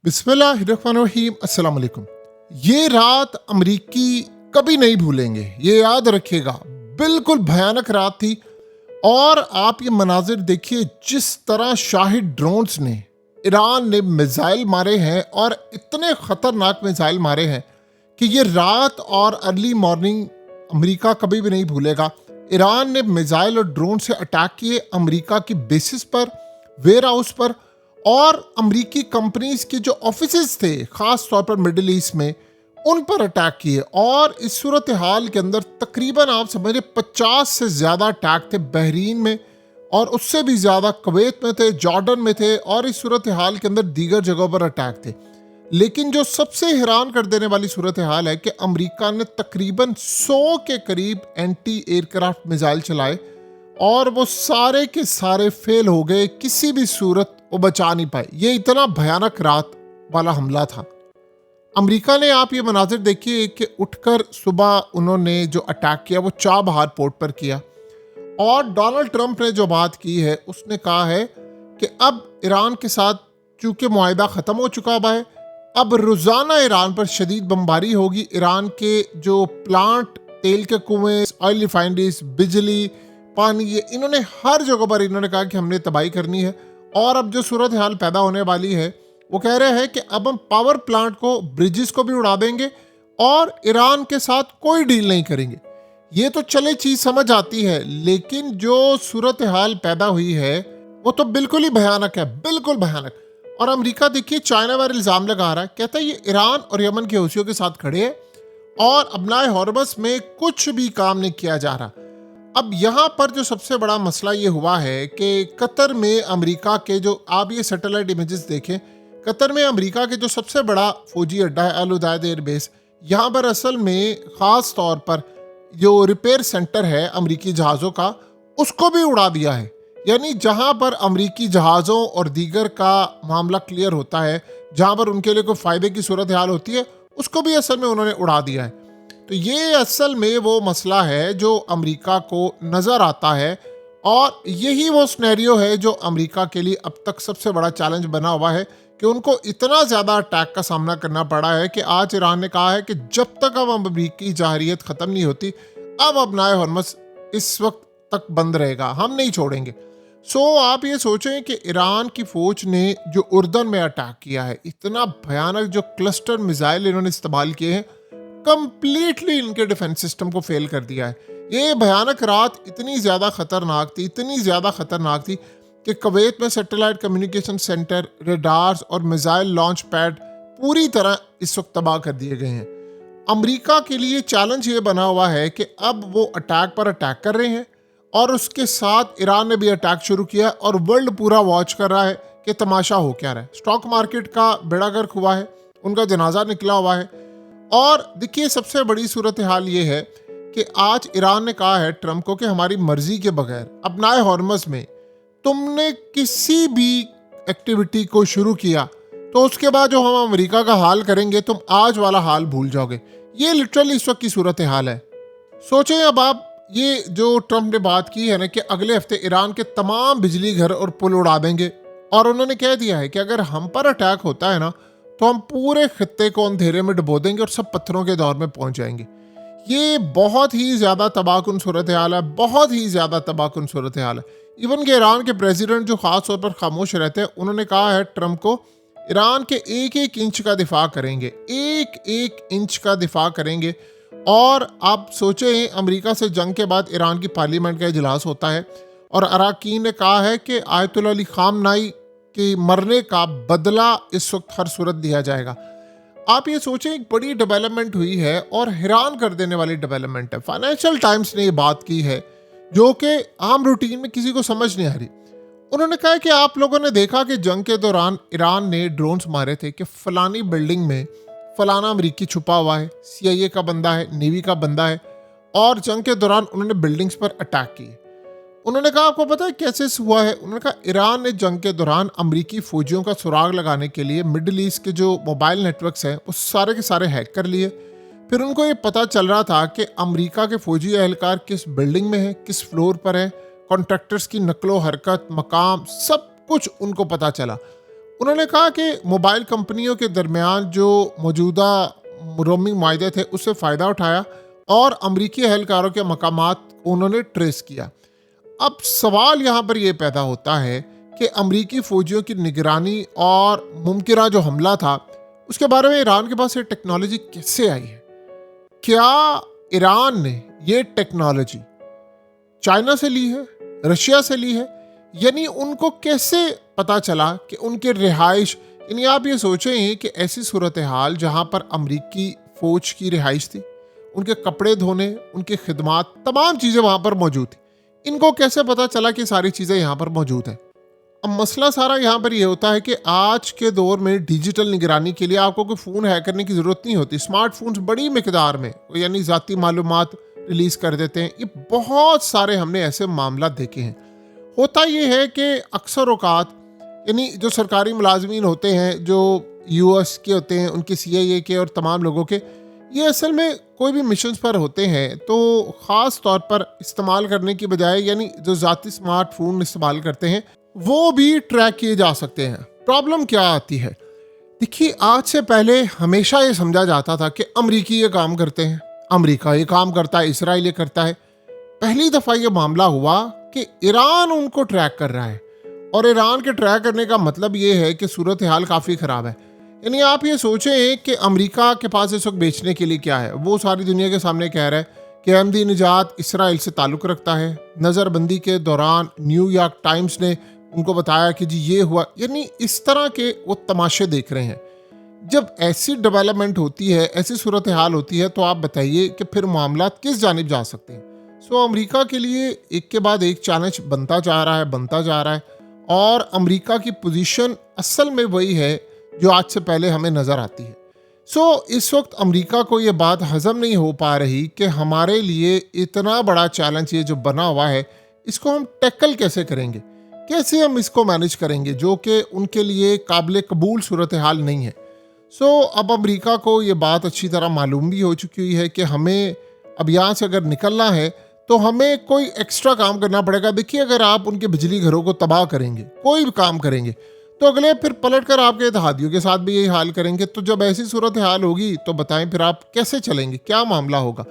बिस्मिल्लाहिर्रहमानिर्रहीम। अस्सलाम वालेकुम। ये रात अमरीकी कभी नहीं भूलेंगे, ये याद रखिएगा। बिल्कुल भयानक रात थी। और आप ये मनाजिर देखिए, जिस तरह शाहिद ड्रोन्स ने ईरान ने मिसाइल मारे हैं और इतने खतरनाक मिसाइल मारे हैं कि ये रात और अर्ली मॉर्निंग अमेरिका कभी भी नहीं भूलेगा। ईरान ने मिसाइल और ड्रोन से अटैक किए अमेरिका की बेसिस पर, वेयर हाउस पर, और अमेरिकी कंपनीज के जो ऑफिसेज थे खास तौर पर मिडिल ईस्ट में, उन पर अटैक किए। और इस सूरत हाल के अंदर तकरीबन आप समझिए 50 से ज़्यादा अटैक थे बहरीन में, और उससे भी ज़्यादा कुवैत में थे, जॉर्डन में थे, और इस सूरत हाल के अंदर दीगर जगहों पर अटैक थे। लेकिन जो सबसे हैरान कर देने वाली सूरत हाल है कि अमेरिका ने तकरीबन 100 के करीब एंटी एयरक्राफ्ट मिसाइल चलाए और वो सारे के सारे फेल हो गए, किसी भी सूरत वो बचा नहीं पाए। ये इतना भयानक रात वाला हमला था। अमेरिका ने, आप ये मनाजिर देखिए कि उठकर सुबह उन्होंने जो अटैक किया वो चाबहार पोर्ट पर किया। और डोनाल्ड ट्रंप ने जो बात की है, उसने कहा है कि अब ईरान के साथ चूंकि मुआहिदा ख़त्म हो चुका हुआ है, अब रोज़ाना ईरान पर शदीद बमबारी होगी। ईरान के जो प्लांट, तेल के कुएं, ऑयल रिफाइनरीज, बिजली, पानी, ये इन्होंने हर जगह पर इन्होंने कहा कि हमने तबाही करनी है। और अब जो सूरत हाल पैदा होने वाली है, वो कह रहे हैं कि अब हम पावर प्लांट को, ब्रिजेस को भी उड़ा देंगे और ईरान के साथ कोई डील नहीं करेंगे। ये तो चले चीज समझ आती है, लेकिन जो सूरत हाल पैदा हुई है वो तो बिल्कुल ही भयानक है, बिल्कुल भयानक। और अमेरिका देखिए चाइना पर इल्ज़ाम लगा रहा है, कहता है ये ईरान और यमन के हूथियों के साथ खड़े हैं और अबनाए हॉर्मस में कुछ भी काम नहीं किया जा रहा। अब यहाँ पर जो सबसे बड़ा मसला ये हुआ है कि कतर में अमेरिका के जो, आप ये सैटेलाइट इमेजेस देखें, कतर में अमेरिका के जो सबसे बड़ा फौजी अड्डा है अल उदैद एयरबेस, यहाँ पर असल में ख़ास तौर पर जो रिपेयर सेंटर है अमेरिकी जहाज़ों का, उसको भी उड़ा दिया है। यानी जहाँ पर अमेरिकी जहाज़ों और दीगर का मामला क्लियर होता है, जहाँ पर उनके लिए कोई फ़ायदे की सूरत हाल होती है, उसको भी असल में उन्होंने उड़ा दिया है। तो ये असल में वो मसला है जो अमेरिका को नज़र आता है, और यही वो सिनेरियो है जो अमेरिका के लिए अब तक सबसे बड़ा चैलेंज बना हुआ है कि उनको इतना ज़्यादा अटैक का सामना करना पड़ा है कि आज ईरान ने कहा है कि जब तक अब अमेरिकी जाहरियत ख़त्म नहीं होती, अब अबनाए हॉर्मस इस वक्त तक बंद रहेगा, हम नहीं छोड़ेंगे। आप ये सोचें कि ईरान की फ़ौज ने जो उर्दन में अटैक किया है, इतना भयानक जो क्लस्टर मिसाइल इन्होंने इस्तेमाल किए हैं, कंप्लीटली इनके डिफेंस सिस्टम को फेल कर दिया है। ये भयानक रात इतनी ज़्यादा ख़तरनाक थी, इतनी ज़्यादा ख़तरनाक थी कि कुवैत में सैटेलाइट कम्युनिकेशन सेंटर, रेडार्स और मिसाइल लॉन्च पैड पूरी तरह इस वक्त तबाह कर दिए गए हैं। अमेरिका के लिए चैलेंज ये बना हुआ है कि अब वो अटैक पर अटैक कर रहे हैं, और उसके साथ ईरान ने भी अटैक शुरू किया, और वर्ल्ड पूरा वॉच कर रहा है कि तमाशा हो क्या रहा है। स्टॉक मार्केट का बेड़ा गर्क हुआ है, उनका जनाजा निकला हुआ है। और देखिए सबसे बड़ी सूरत हाल ये है कि आज ईरान ने कहा है ट्रंप को कि हमारी मर्जी के बगैर अबनाए हॉर्मस में तुमने किसी भी एक्टिविटी को शुरू किया तो उसके बाद जो हम अमेरिका का हाल करेंगे, तुम आज वाला हाल भूल जाओगे। ये लिटरली इस वक्त की सूरत हाल है। सोचें अब आप, ये जो ट्रंप ने बात की है ना कि अगले हफ्ते ईरान के तमाम बिजली घर और पुल उड़ा देंगे, और उन्होंने कह दिया है कि अगर हम पर अटैक होता है ना, तो हम पूरे खित्ते को अंधेरे में डुबो देंगे और सब पत्थरों के दौर में पहुंच जाएंगे। ये बहुत ही ज़्यादा तबाहकुन सूरत हाल है, बहुत ही ज़्यादा तबाहकुन सूरत हाल है। इवन के ईरान के प्रेसिडेंट जो ख़ास तौर पर खामोश रहते हैं, उन्होंने कहा है ट्रंप को, ईरान के एक एक इंच का दिफा करेंगे, एक एक इंच का दिफा करेंगे। और आप सोचें, अमेरिका से जंग के बाद ईरान की पार्लियामेंट का इजलास होता है, और अराकीन ने कहा है कि आयतुल्लाह अली खामनाई के मरने का बदला इस वक्त हर सूरत दिया जाएगा। आप ये सोचें, एक बड़ी डेवलपमेंट हुई है और हैरान कर देने वाली डेवलपमेंट है। फाइनेंशियल टाइम्स ने ये बात की है जो कि आम रूटीन में किसी को समझ नहीं आ रही। उन्होंने कहा कि आप लोगों ने देखा कि जंग के दौरान ईरान ने ड्रोन्स मारे थे कि फलानी बिल्डिंग में फलाना अमरीकी छुपा हुआ है, CIA का बंदा है, नेवी का बंदा है, और जंग के दौरान उन्होंने बिल्डिंग्स पर अटैक किए। उन्होंने कहा आपको पता है कैसे हुआ है? उन्होंने कहा ईरान ने जंग के दौरान अमरीकी फौजियों का सुराग लगाने के लिए मिडिल ईस्ट के जो मोबाइल नेटवर्क्स हैं वो सारे के सारे हैक कर लिए। फिर उनको ये पता चल रहा था कि अमरीका के फौजी एहलकार किस बिल्डिंग में है, किस फ्लोर पर है, कॉन्ट्रैक्टर्स की नकलो हरकत, मकाम, सब कुछ उनको पता चला। उन्होंने कहा कि मोबाइल कंपनियों के दरमियान जो मौजूदा रोमिंग माहदे थे उससे फ़ायदा उठाया और अमरीकी एहलकारों के मकामात उन्होंने ट्रेस किया। अब सवाल यहाँ पर यह पैदा होता है कि अमरीकी फ़ौजियों की निगरानी और मुमकिन जो हमला था उसके बारे में ईरान के पास ये टेक्नोलॉजी कैसे आई है? क्या ईरान ने ये टेक्नोलॉजी चाइना से ली है, रशिया से ली है? यानी उनको कैसे पता चला कि उनके रिहाइश, यानी आप ये सोचें कि ऐसी सूरत हाल जहाँ पर अमरीकी फ़ौज की रिहाइश थी, उनके कपड़े धोने, उनकी खिदमात, तमाम चीज़ें वहाँ पर मौजूद थी, इनको कैसे पता चला कि सारी चीज़ें यहाँ पर मौजूद हैं? अब मसला सारा यहाँ पर यह होता है कि आज के दौर में डिजिटल निगरानी के लिए आपको कोई फ़ोन हैक करने की ज़रूरत नहीं होती। स्मार्टफोन्स बड़ी मिकदार में यानी ज़ाती मालूमात रिलीज़ कर देते हैं। ये बहुत सारे हमने ऐसे मामला देखे हैं। होता यह है कि अक्सर औकात यानी जो सरकारी मुलाजमीन होते हैं, जो यूएस के होते हैं, उनके CIA के और तमाम लोगों के, ये असल में कोई भी मिशन पर होते हैं तो ख़ास तौर पर इस्तेमाल करने की बजाय यानी जो ज़ाती स्मार्टफोन इस्तेमाल करते हैं वो भी ट्रैक किए जा सकते हैं। प्रॉब्लम क्या आती है? देखिए, आज से पहले हमेशा ये समझा जाता था कि अमरीकी ये काम करते हैं, अमरीका ये काम करता है, इसराइल ये करता है। पहली दफ़ा ये मामला हुआ कि ईरान उनको ट्रैक कर रहा है और ईरान के ट्रैक करने का मतलब ये है कि सूरत हाल काफ़ी ख़राब है। यानी आप ये सोचें कि अमरीका के पास इस वक्त बेचने के लिए क्या है। वो सारी दुनिया के सामने कह रहा है कि अहमदी निजात इसराइल से ताल्लुक़ रखता है। नज़रबंदी के दौरान न्यूयॉर्क टाइम्स ने उनको बताया कि जी ये हुआ, यानी इस तरह के वो तमाशे देख रहे हैं। जब ऐसी डेवलपमेंट होती है, ऐसी सूरत हाल होती है, तो आप बताइए कि फिर मामला किस जानिब जा सकते हैं। अमरीका के लिए एक के बाद एक चैलेंज बनता जा रहा है और अमरीका की पोजीशन असल में वही है जो आज से पहले हमें नज़र आती है। इस वक्त अमरीका को ये बात हजम नहीं हो पा रही कि हमारे लिए इतना बड़ा चैलेंज ये जो बना हुआ है, इसको हम टैकल कैसे करेंगे, कैसे हम इसको मैनेज करेंगे, जो कि उनके लिए काबिल कबूल सूरत हाल नहीं है। अब अमरीका को ये बात अच्छी तरह मालूम भी हो चुकी है कि हमें अब यहाँ से अगर निकलना है तो हमें कोई एक्स्ट्रा काम करना पड़ेगा। देखिए, अगर आप उनके बिजली घरों को तबाह करेंगे, कोई भी काम करेंगे, तो अगले फिर पलट कर आपके इत्तेहादियों के साथ भी यही हाल करेंगे। तो जब ऐसी सूरत हाल होगी तो बताएं फिर आप कैसे चलेंगे, क्या मामला होगा?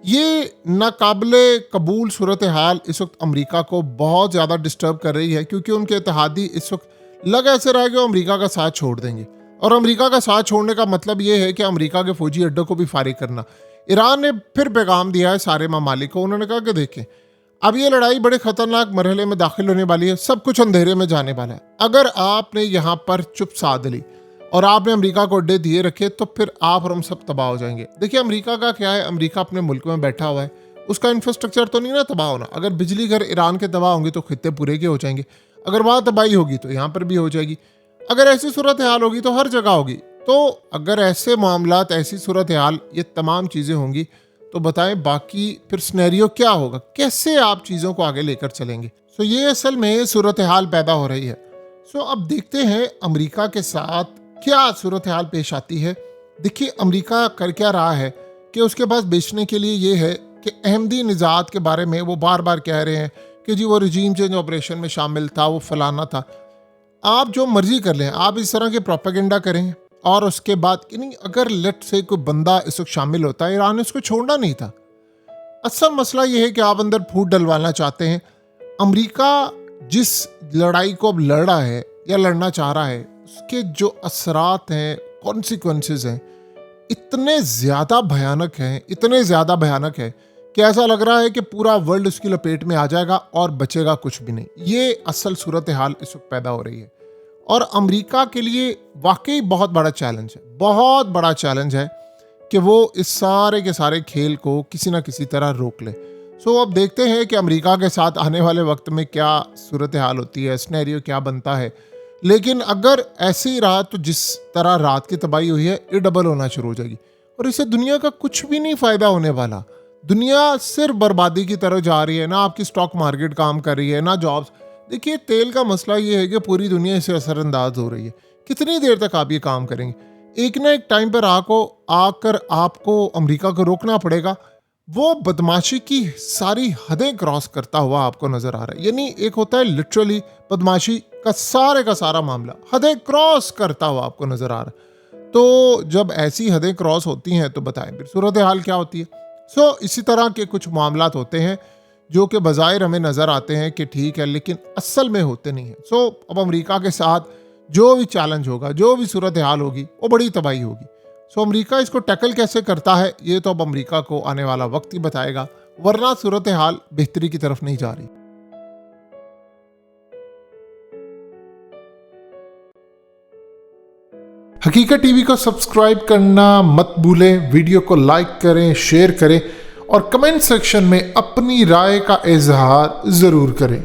ये नाकाबिले कबूल सूरत हाल इस वक्त अमरीका को बहुत ज़्यादा डिस्टर्ब कर रही है, क्योंकि उनके इत्तेहादी इस वक्त लग ऐसे रहा है कि वो अमरीका का साथ छोड़ देंगे। और अमरीका का साथ छोड़ने का मतलब ये है कि अमरीका के फौजी अड्डों को भी फारिग करना। ईरान ने फिर पैगाम दिया है सारे ममालिक को। उन्होंने कहा कि देखें, अब ये लड़ाई बड़े ख़तरनाक मरहले में दाखिल होने वाली है, सब कुछ अंधेरे में जाने वाला है। अगर आपने यहाँ पर चुप साध ली और आपने अमेरिका को अड्डे दिए रखे तो फिर आप और हम सब तबाह हो जाएंगे। देखिए, अमेरिका का क्या है, अमेरिका अपने मुल्क में बैठा हुआ है, उसका इंफ्रास्ट्रक्चर तो नहीं ना तबाह होना। अगर बिजली घर ईरान के तबाह होंगे तो खित्ते पूरे के हो जाएंगे। अगर वहाँ तबाही होगी तो यहाँ पर भी हो जाएगी। अगर ऐसी सूरत हाल होगी तो हर जगह होगी। तो अगर ऐसे मामलात, ऐसी सूरत हाल, ये तमाम चीज़ें होंगी तो बताएं बाकी फिर सिनेरियो क्या होगा, कैसे आप चीज़ों को आगे लेकर चलेंगे। ये असल में सूरत हाल पैदा हो रही है। अब देखते हैं अमेरिका के साथ क्या सूरत हाल पेश आती है। देखिए, अमेरिका कर क्या रहा है कि उसके पास बेचने के लिए ये है कि अहमदी निजात के बारे में वो बार बार कह रहे हैं कि जी वो रजीम चेंज ऑपरेशन में शामिल था, वो फलाना था। आप जो मर्जी कर लें, आप इस तरह के प्रोपेगेंडा करें और उसके बाद कि नहीं, अगर लेट से कोई बंदा इस वक्त शामिल होता है, ईरान ने उसको छोड़ना नहीं था। असल मसला ये है कि आप अंदर फूट डलवाना चाहते हैं। अमेरिका जिस लड़ाई को अब लड़ रहा है या लड़ना चाह रहा है, उसके जो असरात हैं, कॉन्सिक्वेंसेस हैं, इतने ज़्यादा भयानक है कि ऐसा लग रहा है कि पूरा वर्ल्ड उसकी लपेट में आ जाएगा और बचेगा कुछ भी नहीं। ये असल सूरत हाल इस वक्त पैदा हो रही है और अमेरिका के लिए वाकई बहुत बड़ा चैलेंज है कि वो इस सारे के सारे खेल को किसी ना किसी तरह रोक ले। अब देखते हैं कि अमेरिका के साथ आने वाले वक्त में क्या सूरत हाल होती है, सिनेरियो क्या बनता है। लेकिन अगर ऐसे ही रहा तो जिस तरह रात की तबाही हुई है, ये डबल होना शुरू हो जाएगी और इससे दुनिया का कुछ भी नहीं फ़ायदा होने वाला। दुनिया सिर्फ बर्बादी की तरफ जा रही है। ना आपकी स्टॉक मार्केट काम कर रही है, ना जॉब्स। देखिए, तेल का मसला ये है कि पूरी दुनिया इससे असरअंदाज हो रही है। कितनी देर तक आप ये काम करेंगे? एक ना एक टाइम पर आकर आपको अमेरिका को रोकना पड़ेगा। वो बदमाशी की सारी हदें क्रॉस करता हुआ आपको नजर आ रहा है। यानी एक होता है लिटरली बदमाशी का सारा मामला हदें क्रॉस करता हुआ आपको नजर आ रहा है। तो जब ऐसी हदें क्रॉस होती हैं तो बताएं फिर सूरत हाल क्या होती है। इसी तरह के कुछ मामलात होते हैं जो कि बज़ाहिर हमें नज़र आते हैं कि ठीक है, लेकिन असल में होते नहीं हैं। अब अमेरिका के साथ जो भी चैलेंज होगा, जो भी सूरत हाल होगी, वो बड़ी तबाही होगी। अमेरिका इसको टैकल कैसे करता है ये तो अब अमेरिका को आने वाला वक्त ही बताएगा, वरना सूरत हाल बेहतरी की तरफ नहीं जा रही। हकीकत टीवी को सब्सक्राइब करना मत भूलें, वीडियो को लाइक करें, शेयर करें और कमेंट सेक्शन में अपनी राय का इजहार ज़रूर करें।